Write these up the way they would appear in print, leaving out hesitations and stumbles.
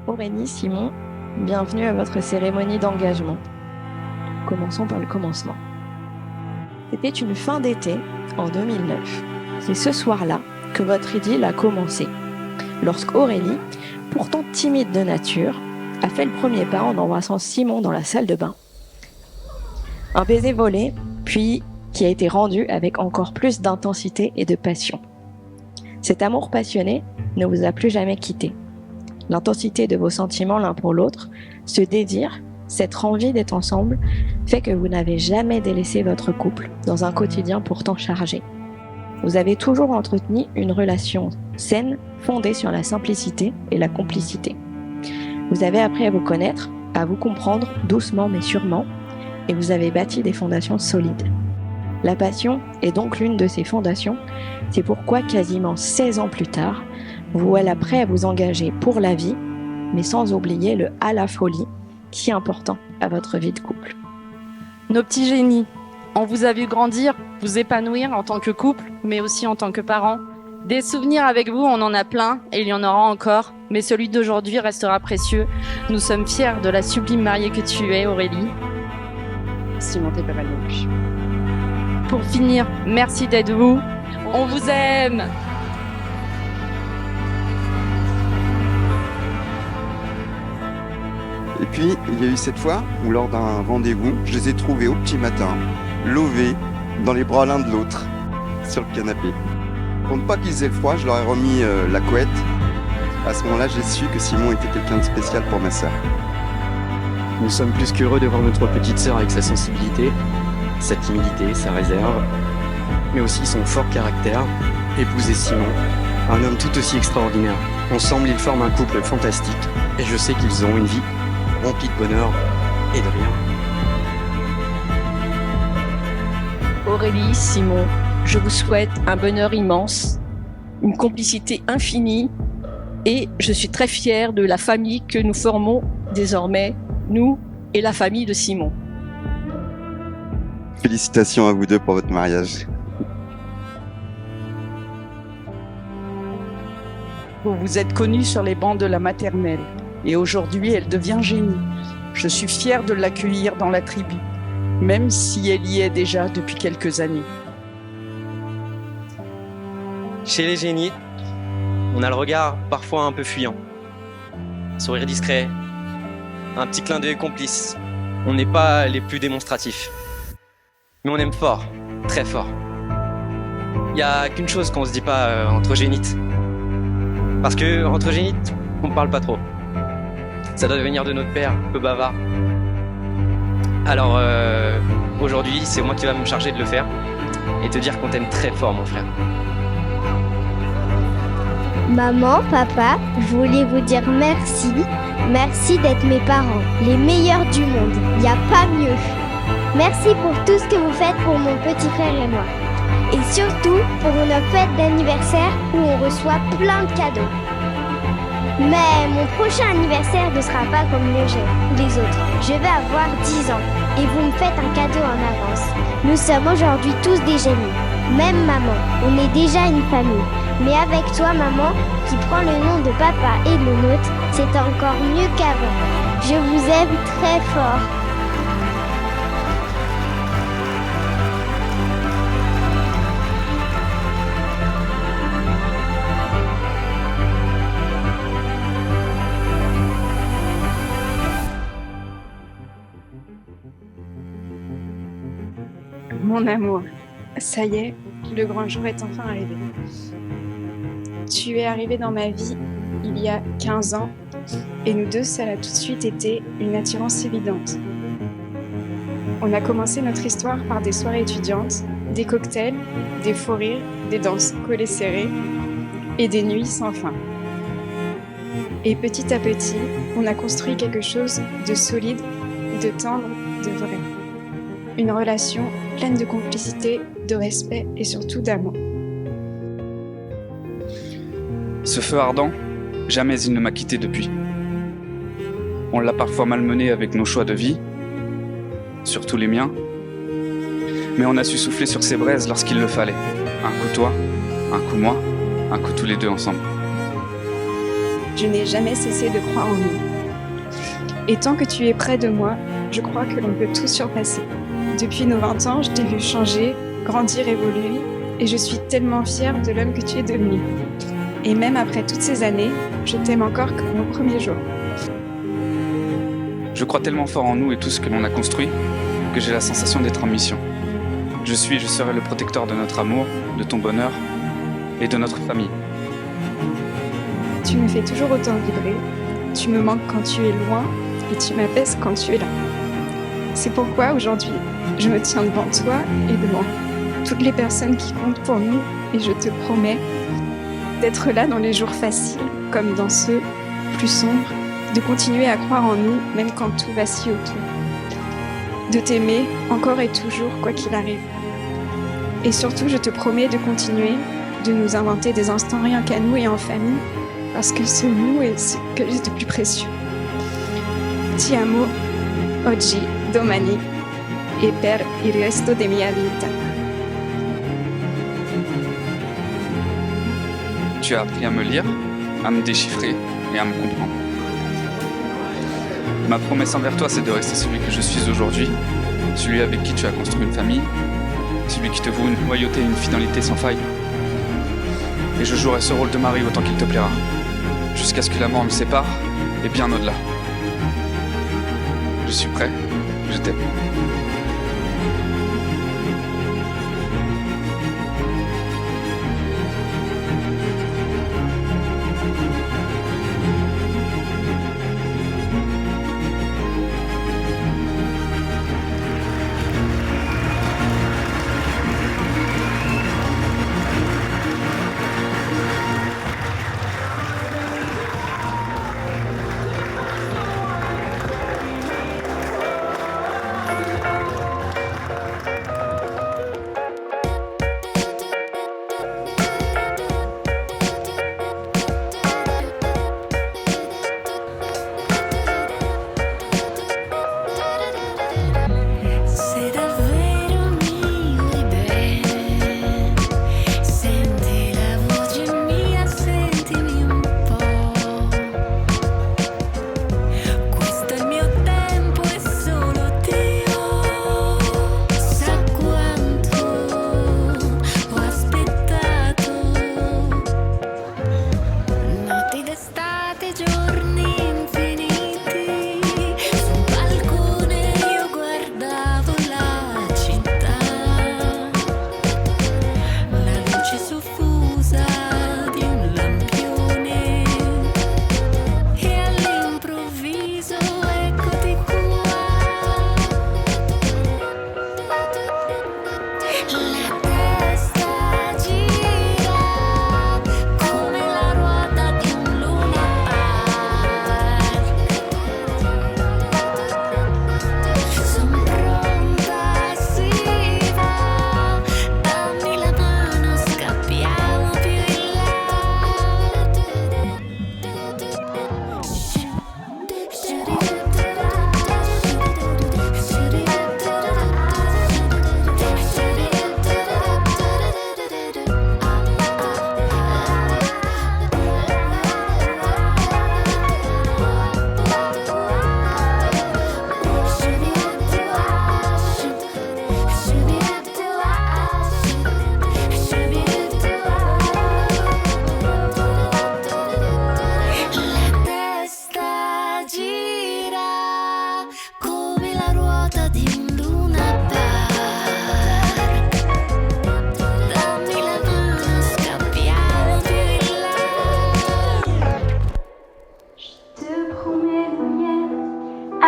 Aurélie, Simon, bienvenue à votre cérémonie d'engagement. Commençons par le commencement. C'était une fin d'été en 2009. C'est ce soir-là que votre idylle a commencé, lorsqu'Aurélie, pourtant timide de nature, a fait le premier pas en embrassant Simon dans la salle de bain. Un baiser volé, puis qui a été rendu avec encore plus d'intensité et de passion. Cet amour passionné ne vous a plus jamais quitté. L'intensité de vos sentiments l'un pour l'autre, ce désir, cette envie d'être ensemble, fait que vous n'avez jamais délaissé votre couple dans un quotidien pourtant chargé. Vous avez toujours entretenu une relation saine, fondée sur la simplicité et la complicité. Vous avez appris à vous connaître, à vous comprendre doucement mais sûrement, et vous avez bâti des fondations solides. La passion est donc l'une de ces fondations. C'est pourquoi quasiment 16 ans plus tard, vous voilà prêt à vous engager pour la vie, mais sans oublier le à la folie, si important à votre vie de couple. Nos petits génies, on vous a vu grandir, vous épanouir en tant que couple, mais aussi en tant que parents. Des souvenirs avec vous, on en a plein, et il y en aura encore, mais celui d'aujourd'hui restera précieux. Nous sommes fiers de la sublime mariée que tu es, Aurélie. Simon, t'es pas mal non plus. Pour finir, merci d'être vous. On vous aime. Et puis, il y a eu cette fois où, lors d'un rendez-vous, je les ai trouvés au petit matin, lovés, dans les bras l'un de l'autre, sur le canapé. Pour ne pas qu'ils aient froid, je leur ai remis la couette. À ce moment-là, j'ai su que Simon était quelqu'un de spécial pour ma sœur. Nous sommes plus qu'heureux de voir notre petite sœur avec sa sensibilité, sa timidité, sa réserve, mais aussi son fort caractère, épouser Simon, un homme tout aussi extraordinaire. Ensemble, ils forment un couple fantastique, et je sais qu'ils auront une vie remplie de bonheur et de rire. Aurélie, Simon, je vous souhaite un bonheur immense, une complicité infinie, et je suis très fière de la famille que nous formons désormais, nous et la famille de Simon. Félicitations à vous deux pour votre mariage. Vous vous êtes connus sur les bancs de la maternelle et aujourd'hui elle devient génie. Je suis fière de l'accueillir dans la tribu, même si elle y est déjà depuis quelques années. Chez les génies, on a le regard parfois un peu fuyant. Sourire discret, un petit clin d'œil complice. On n'est pas les plus démonstratifs. Mais on aime fort, très fort. Il n'y a qu'une chose qu'on se dit pas entre génites. Parce que entre génites, on parle pas trop. Ça doit venir de notre père, peu bavard. Alors aujourd'hui, c'est moi qui va me charger de le faire et te dire qu'on t'aime très fort, mon frère. Maman, papa, je voulais vous dire merci. Merci d'être mes parents, les meilleurs du monde. Il n'y a pas mieux. Merci pour tout ce que vous faites pour mon petit frère et moi. Et surtout pour notre fête d'anniversaire où on reçoit plein de cadeaux. Mais mon prochain anniversaire ne sera pas comme les autres. Je vais avoir 10 ans et vous me faites un cadeau en avance. Nous sommes aujourd'hui tous des génies. Même maman, on est déjà une famille. Mais avec toi, maman, qui prend le nom de papa et le nôtre, c'est encore mieux qu'avant. Je vous aime très fort. Mon amour, ça y est, le grand jour est enfin arrivé. Tu es arrivé dans ma vie il y a 15 ans et nous deux, ça a tout de suite été une attirance évidente. On a commencé notre histoire par des soirées étudiantes, des cocktails, des faux rires, des danses collées serrées et des nuits sans fin. Et petit à petit, on a construit quelque chose de solide, de tendre, de vrai. Une relation pleine de complicité, de respect et surtout d'amour. Ce feu ardent, jamais il ne m'a quitté depuis. On l'a parfois malmené avec nos choix de vie, surtout les miens, mais on a su souffler sur ses braises lorsqu'il le fallait. Un coup toi, un coup moi, un coup tous les deux ensemble. je n'ai jamais cessé de croire en nous. Et tant que tu es près de moi, je crois que l'on peut tout surpasser. Depuis nos 20 ans, je t'ai vu changer, grandir, évoluer, et je suis tellement fière de l'homme que tu es devenu. Et même après toutes ces années, je t'aime encore comme au premier jour. Je crois tellement fort en nous et tout ce que l'on a construit que j'ai la sensation d'être en mission. Je suis et je serai le protecteur de notre amour, de ton bonheur et de notre famille. Tu me fais toujours autant vibrer, tu me manques quand tu es loin et tu m'apaises quand tu es là. C'est pourquoi aujourd'hui, je me tiens devant toi et devant toutes les personnes qui comptent pour nous et je te promets d'être là dans les jours faciles comme dans ceux plus sombres, de continuer à croire en nous même quand tout vacille autour, de t'aimer encore et toujours quoi qu'il arrive. Et surtout, je te promets de continuer de nous inventer des instants rien qu'à nous et en famille parce que ce nous est ce que j'ai de plus précieux. Ti amo oggi, domani e per il resto de mia vita. Tu as appris à me lire, à me déchiffrer et à me comprendre. Ma promesse envers toi, c'est de rester celui que je suis aujourd'hui, celui avec qui tu as construit une famille, celui qui te voue une loyauté et une fidélité sans faille. Et je jouerai ce rôle de mari autant qu'il te plaira, jusqu'à ce que la mort nous sépare et bien au-delà. Je suis prêt, je t'aime.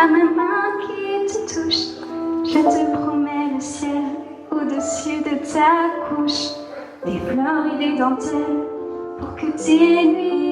à ma main qui te touche. Je te promets le ciel au-dessus de ta couche, des fleurs et des dentelles pour que tes nuits